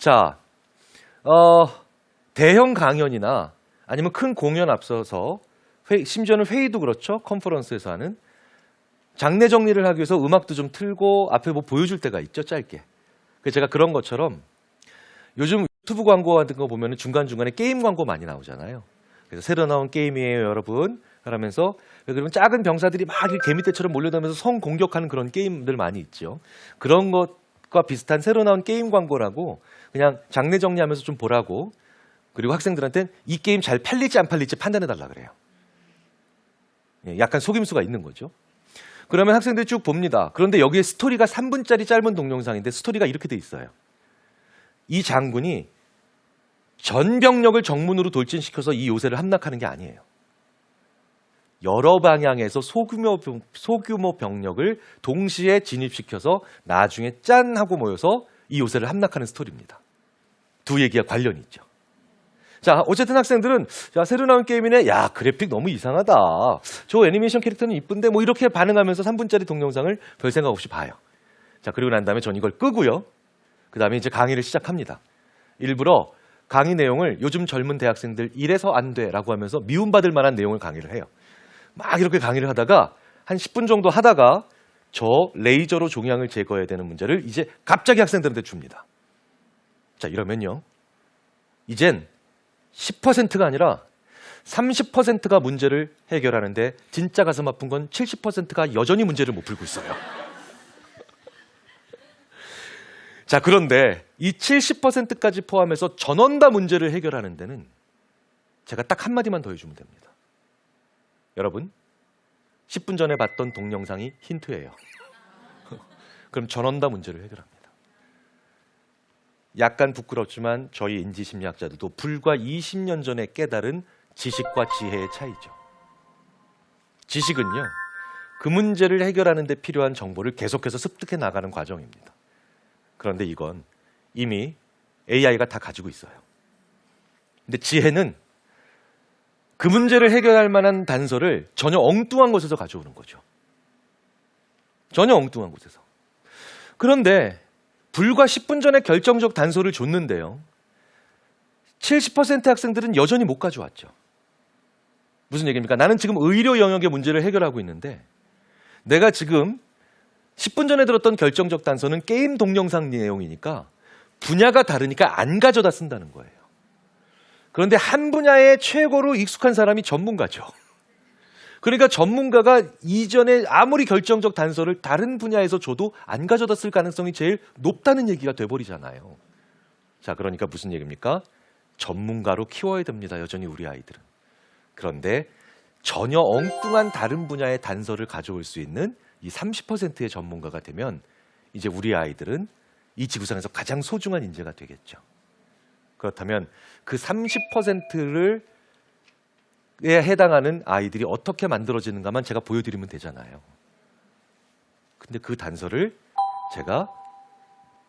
자, 대형 강연이나 아니면 큰 공연 앞서서 심지어는 회의도 그렇죠. 컨퍼런스에서 하는 장내 정리를 하기 위해서 음악도 좀 틀고 앞에 뭐 보여줄 때가 있죠. 짧게. 그래서 제가 그런 것처럼 요즘 유튜브 광고 같은 거 보면 중간중간에 게임 광고 많이 나오잖아요. 그래서 새로 나온 게임이에요, 여러분. 그러면서 그러면 작은 병사들이 막 개미떼처럼 몰려다니면서 성 공격하는 그런 게임들 많이 있죠. 그런 것과 비슷한 새로 나온 게임 광고라고 그냥 장내 정리하면서 좀 보라고. 그리고 학생들한테는 이 게임 잘 팔릴지 안 팔릴지 판단해달라 그래요. 약간 속임수가 있는 거죠. 그러면 학생들이 쭉 봅니다. 그런데 여기에 스토리가 3분짜리 짧은 동영상인데 스토리가 이렇게 돼 있어요. 이 장군이 전 병력을 정문으로 돌진시켜서 이 요새를 함락하는 게 아니에요. 여러 방향에서 소규모 병력을 동시에 진입시켜서 나중에 짠 하고 모여서 이 요새를 함락하는 스토리입니다. 두 얘기가 관련이 있죠. 자, 어쨌든 학생들은 자, 새로 나온 게임이네. 야, 그래픽 너무 이상하다. 저 애니메이션 캐릭터는 이쁜데 뭐 이렇게 반응하면서 3분짜리 동영상을 별 생각 없이 봐요. 자, 그리고 난 다음에 전 이걸 끄고요. 그 다음에 이제 강의를 시작합니다. 일부러 강의 내용을 요즘 젊은 대학생들 이래서 안 돼라고 하면서 미움받을 만한 내용을 강의를 해요. 막 이렇게 강의를 하다가 한 10분 정도 하다가 저 레이저로 종양을 제거해야 되는 문제를 이제 갑자기 학생들한테 줍니다. 자, 이러면요. 이젠 10%가 아니라 30%가 문제를 해결하는데 진짜 가슴 아픈 건 70%가 여전히 문제를 못 풀고 있어요. 자, 그런데 이 70%까지 포함해서 전원 다 문제를 해결하는 데는 제가 딱 한마디만 더 해주면 됩니다. 여러분, 10분 전에 봤던 동영상이 힌트예요. 그럼 전원 다 문제를 해결합니다. 약간 부끄럽지만 저희 인지심리학자들도 불과 20년 전에 깨달은 지식과 지혜의 차이죠. 지식은요, 그 문제를 해결하는 데 필요한 정보를 계속해서 습득해 나가는 과정입니다. 그런데 이건 이미 AI가 다 가지고 있어요. 근데 지혜는 그 문제를 해결할 만한 단서를 전혀 엉뚱한 곳에서 가져오는 거죠. 전혀 엉뚱한 곳에서. 그런데 불과 10분 전에 결정적 단서를 줬는데요. 70% 학생들은 여전히 못 가져왔죠. 무슨 얘기입니까? 나는 지금 의료 영역의 문제를 해결하고 있는데 내가 지금 10분 전에 들었던 결정적 단서는 게임 동영상 내용이니까 분야가 다르니까 안 가져다 쓴다는 거예요. 그런데 한 분야에 최고로 익숙한 사람이 전문가죠. 그러니까 전문가가 이전에 아무리 결정적 단서를 다른 분야에서 줘도 안 가져다 쓸 가능성이 제일 높다는 얘기가 돼버리잖아요. 자, 그러니까 무슨 얘기입니까? 전문가로 키워야 됩니다. 여전히 우리 아이들은. 그런데 전혀 엉뚱한 다른 분야의 단서를 가져올 수 있는 이 30%의 전문가가 되면 이제 우리 아이들은 이 지구상에서 가장 소중한 인재가 되겠죠. 그렇다면 그 30%를 에 해당하는 아이들이 어떻게 만들어지는가만 제가 보여드리면 되잖아요. 근데 그 단서를 제가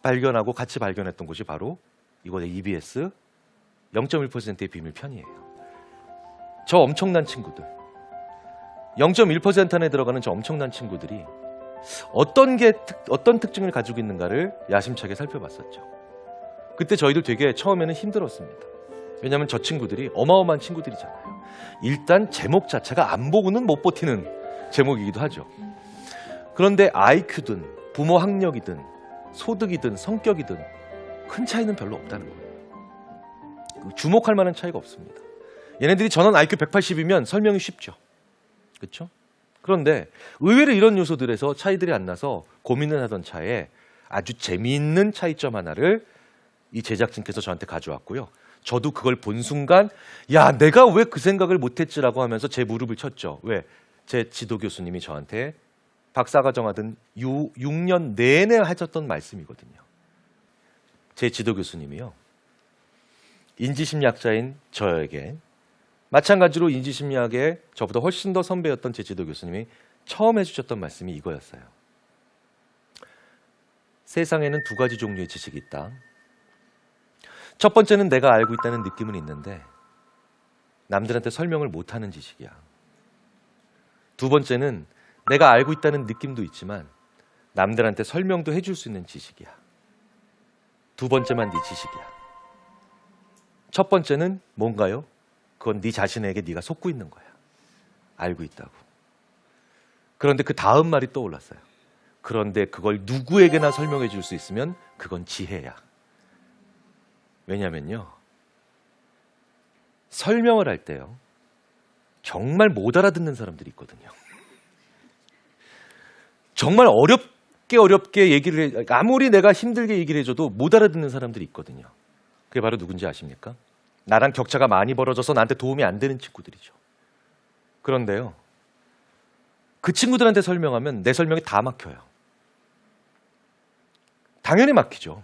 발견하고 같이 발견했던 곳이 바로 이곳의 EBS 0.1%의 비밀 편이에요. 저 엄청난 친구들, 0.1% 안에 들어가는 저 엄청난 친구들이 어떤 특징을 가지고 있는가를 야심차게 살펴봤었죠. 그때 저희도 되게 처음에는 힘들었습니다. 왜냐하면 저 친구들이 어마어마한 친구들이잖아요. 일단 제목 자체가 안 보고는 못 버티는 제목이기도 하죠. 그런데 IQ든 부모 학력이든 소득이든 성격이든 큰 차이는 별로 없다는 거예요. 주목할 만한 차이가 없습니다. 얘네들이 전원 IQ 180이면 설명이 쉽죠. 그렇죠? 그런데 의외로 이런 요소들에서 차이들이 안 나서 고민을 하던 차에 아주 재미있는 차이점 하나를 이 제작진께서 저한테 가져왔고요. 저도 그걸 본 순간 야, 내가 왜 그 생각을 못했지라고 하면서 제 무릎을 쳤죠. 왜? 제 지도 교수님이 저한테 박사과정 하던 6년 내내 하셨던 말씀이거든요. 제 지도 교수님이요. 인지심리학자인 저에게 마찬가지로 인지심리학에 저보다 훨씬 더 선배였던 제 지도 교수님이 처음 해주셨던 말씀이 이거였어요. 세상에는 두 가지 종류의 지식이 있다. 첫 번째는 내가 알고 있다는 느낌은 있는데 남들한테 설명을 못하는 지식이야. 두 번째는 내가 알고 있다는 느낌도 있지만 남들한테 설명도 해줄 수 있는 지식이야. 두 번째만 네 지식이야. 첫 번째는 뭔가요? 그건 네 자신에게 네가 속고 있는 거야. 알고 있다고. 그런데 그 다음 말이 떠올랐어요. 그런데 그걸 누구에게나 설명해 줄 수 있으면 그건 지혜야. 왜냐면요. 설명을 할 때요. 정말 못 알아듣는 사람들이 있거든요. 정말 어렵게 얘기를 해, 아무리 내가 힘들게 얘기를 해줘도 못 알아듣는 사람들이 있거든요. 그게 바로 누군지 아십니까? 나랑 격차가 많이 벌어져서 나한테 도움이 안 되는 친구들이죠. 그런데요. 그 친구들한테 설명하면 내 설명이 다 막혀요. 당연히 막히죠.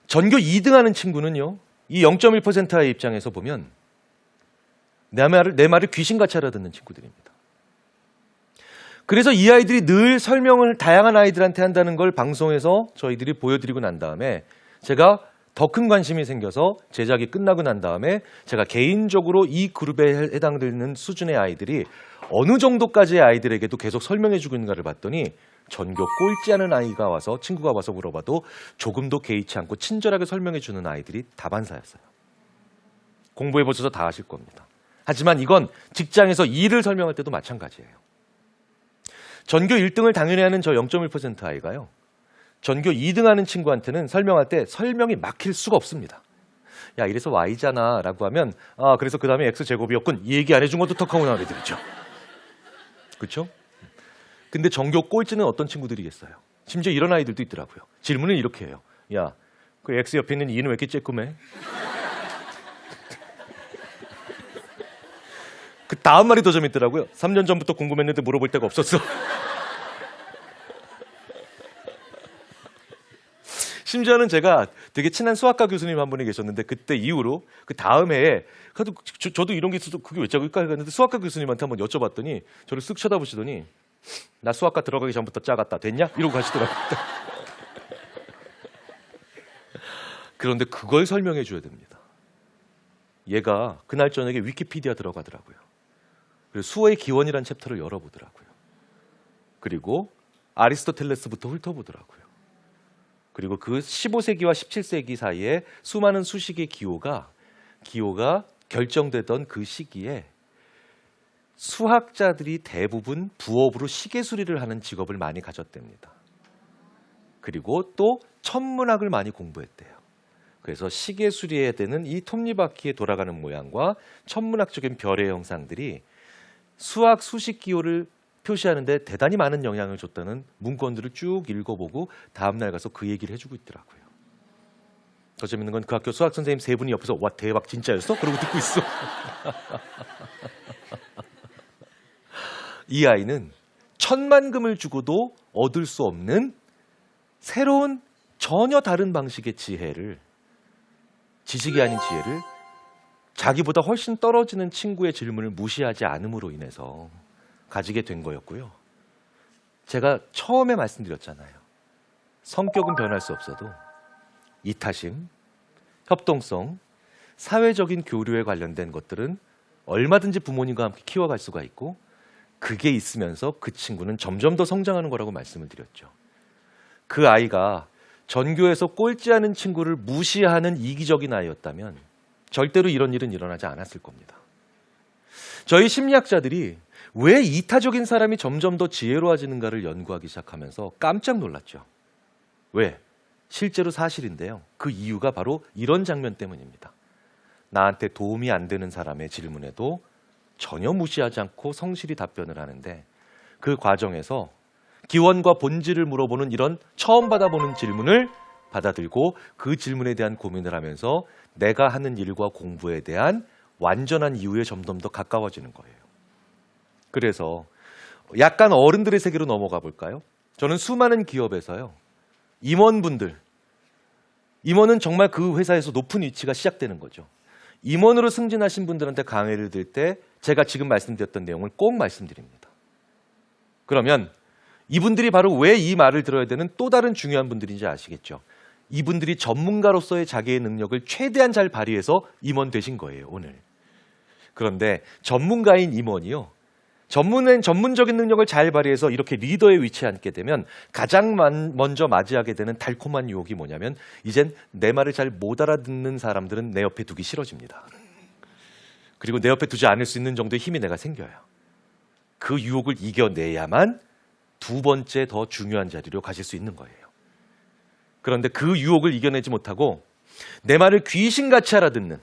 전교 2등 하는 친구는요. 이 0.1%의 입장에서 보면 내 말을 귀신같이 알아듣는 친구들입니다. 그래서 이 아이들이 늘 설명을 다양한 아이들한테 한다는 걸 방송에서 저희들이 보여드리고 난 다음에 제가 더 큰 관심이 생겨서 제작이 끝나고 난 다음에 제가 개인적으로 이 그룹에 해당되는 수준의 아이들이 어느 정도까지의 아이들에게도 계속 설명해주고 있는가를 봤더니 전교 꼴찌하는 아이가 와서 친구가 와서 물어봐도 조금도 개의치 않고 친절하게 설명해주는 아이들이 다반사였어요. 공부해보셔서 다 아실 겁니다. 하지만 이건 직장에서 일을 설명할 때도 마찬가지예요. 전교 1등을 당연히 하는 저 0.1% 아이가요. 전교 2등 하는 친구한테는 설명할 때 설명이 막힐 수가 없습니다. 야, 이래서 Y잖아 라고 하면 그래서 그 다음에 X제곱이었군. 이 얘기 안 해준 것도 턱하고 나오게 되죠. 그렇죠? 근데 전교 꼴찌는 어떤 친구들이겠어요? 심지어 이런 아이들도 있더라고요. 질문을 이렇게 해요. 야, 그 X 옆에 있는 2는 왜 이렇게 쬐끔해? 그 다음 말이 더 재밌더라고요. 3년 전부터 궁금했는데 물어볼 데가 없었어. 심지어는 제가 되게 친한 수학과 교수님 한 분이 계셨는데 그때 이후로 그 다음 해에 저도 이런 게 있어서 그게 왜 작을까 했는데 수학과 교수님한테 한번 여쭤봤더니 저를 쓱 쳐다보시더니 나 수학과 들어가기 전부터 작았다. 됐냐? 이러고 가시더라고요. 그런데 그걸 설명해 줘야 됩니다. 얘가 그날 저녁에 위키피디아 들어가더라고요. 그리고 수어의 기원이라는 챕터를 열어보더라고요. 그리고 아리스토텔레스부터 훑어보더라고요. 그리고 그 15세기와 17세기 사이에 수많은 수식의 기호가 결정되던 그 시기에 수학자들이 대부분 부업으로 시계수리를 하는 직업을 많이 가졌답니다. 그리고 또 천문학을 많이 공부했대요. 그래서 시계수리해야 되는 이 톱니바퀴에 돌아가는 모양과 천문학적인 별의 형상들이 수학 수식 기호를 표시하는데 대단히 많은 영향을 줬다는 문건들을 쭉 읽어보고 다음날 가서 그 얘기를 해주고 있더라고요. 더 재밌는 건 그 학교 수학 선생님 세 분이 옆에서 와 대박 진짜였어? 그러고 듣고 있어. 이 아이는 천만금을 주고도 얻을 수 없는 새로운 전혀 다른 방식의 지혜를 지식이 아닌 지혜를 자기보다 훨씬 떨어지는 친구의 질문을 무시하지 않음으로 인해서 가지게 된 거였고요. 제가 처음에 말씀드렸잖아요. 성격은 변할 수 없어도 이타심, 협동성, 사회적인 교류에 관련된 것들은 얼마든지 부모님과 함께 키워갈 수가 있고 그게 있으면서 그 친구는 점점 더 성장하는 거라고 말씀을 드렸죠. 그 아이가 전교에서 꼴찌하는 친구를 무시하는 이기적인 아이였다면 절대로 이런 일은 일어나지 않았을 겁니다. 저희 심리학자들이 왜 이타적인 사람이 점점 더 지혜로워지는가를 연구하기 시작하면서 깜짝 놀랐죠. 왜? 실제로 사실인데요. 그 이유가 바로 이런 장면 때문입니다. 나한테 도움이 안 되는 사람의 질문에도 전혀 무시하지 않고 성실히 답변을 하는데 그 과정에서 기원과 본질을 물어보는 이런 처음 받아보는 질문을 받아들고 그 질문에 대한 고민을 하면서 내가 하는 일과 공부에 대한 완전한 이유에 점점 더 가까워지는 거예요. 그래서 약간 어른들의 세계로 넘어가 볼까요? 저는 수많은 기업에서요. 임원은 정말 그 회사에서 높은 위치가 시작되는 거죠. 임원으로 승진하신 분들한테 강의를 들 때 제가 지금 말씀드렸던 내용을 꼭 말씀드립니다. 그러면 이분들이 바로 왜 이 말을 들어야 되는 또 다른 중요한 분들인지 아시겠죠? 이분들이 전문가로서의 자기의 능력을 최대한 잘 발휘해서 임원 되신 거예요, 오늘. 그런데 전문가인 임원이요. 전문적인 능력을 잘 발휘해서 이렇게 리더의 위치에 앉게 되면 가장 먼저 맞이하게 되는 달콤한 유혹이 뭐냐면 이젠 내 말을 잘 못 알아듣는 사람들은 내 옆에 두기 싫어집니다. 그리고 내 옆에 두지 않을 수 있는 정도의 힘이 내가 생겨요. 그 유혹을 이겨내야만 두 번째 더 중요한 자리로 가실 수 있는 거예요. 그런데 그 유혹을 이겨내지 못하고 내 말을 귀신같이 알아듣는,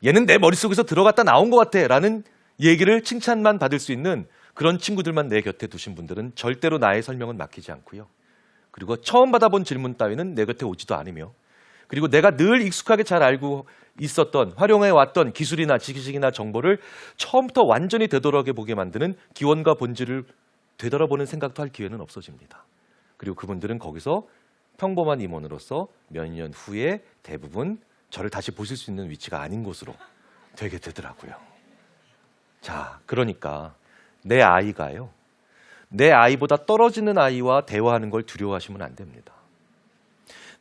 얘는 내 머릿속에서 들어갔다 나온 것 같아 라는 얘기를 칭찬만 받을 수 있는 그런 친구들만 내 곁에 두신 분들은 절대로 나의 설명은 맡기지 않고요. 그리고 처음 받아본 질문 따위는 내 곁에 오지도 않으며, 그리고 내가 늘 익숙하게 잘 알고 있었던, 활용해왔던 기술이나 지식이나 정보를 처음부터 완전히 되돌아보게 만드는 기원과 본질을 되돌아보는 생각도 할 기회는 없어집니다. 그리고 그분들은 거기서 평범한 임원으로서 몇 년 후에 대부분 저를 다시 보실 수 있는 위치가 아닌 곳으로 되게 되더라고요. 자, 그러니까 내 아이가요, 내 아이보다 떨어지는 아이와 대화하는 걸 두려워하시면 안 됩니다.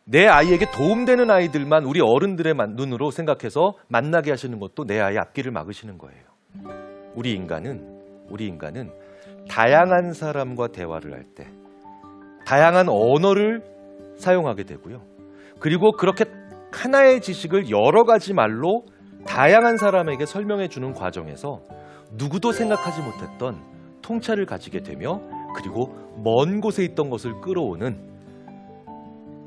내 아이에게 도움되는 아이들만 우리 어른들의 눈으로 생각해서 만나게 하시는 것도 내 아이 앞길을 막으시는 거예요. 우리 인간은 다양한 사람과 대화를 할 때 다양한 언어를 사용하게 되고요. 그리고 그렇게 하나의 지식을 여러 가지 말로 다양한 사람에게 설명해 주는 과정에서 누구도 생각하지 못했던 통찰을 가지게 되며, 그리고 먼 곳에 있던 것을 끌어오는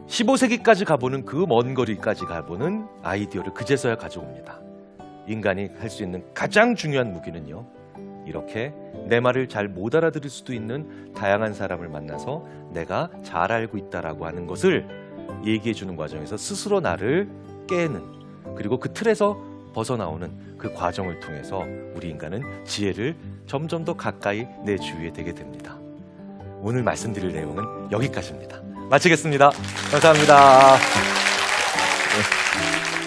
15세기까지 가보는 그 먼 거리까지 가보는 아이디어를 그제서야 가져옵니다. 인간이 할 수 있는 가장 중요한 무기는요, 이렇게 내 말을 잘 못 알아들을 수도 있는 다양한 사람을 만나서 내가 잘 알고 있다라고 하는 것을 얘기해 주는 과정에서 스스로 나를 깨는, 그리고 그 틀에서 벗어나오는 그 과정을 통해서 우리 인간은 지혜를 점점 더 가까이 내 주위에 되게 됩니다. 오늘 말씀드릴 내용은 여기까지입니다. 마치겠습니다. 감사합니다. 네.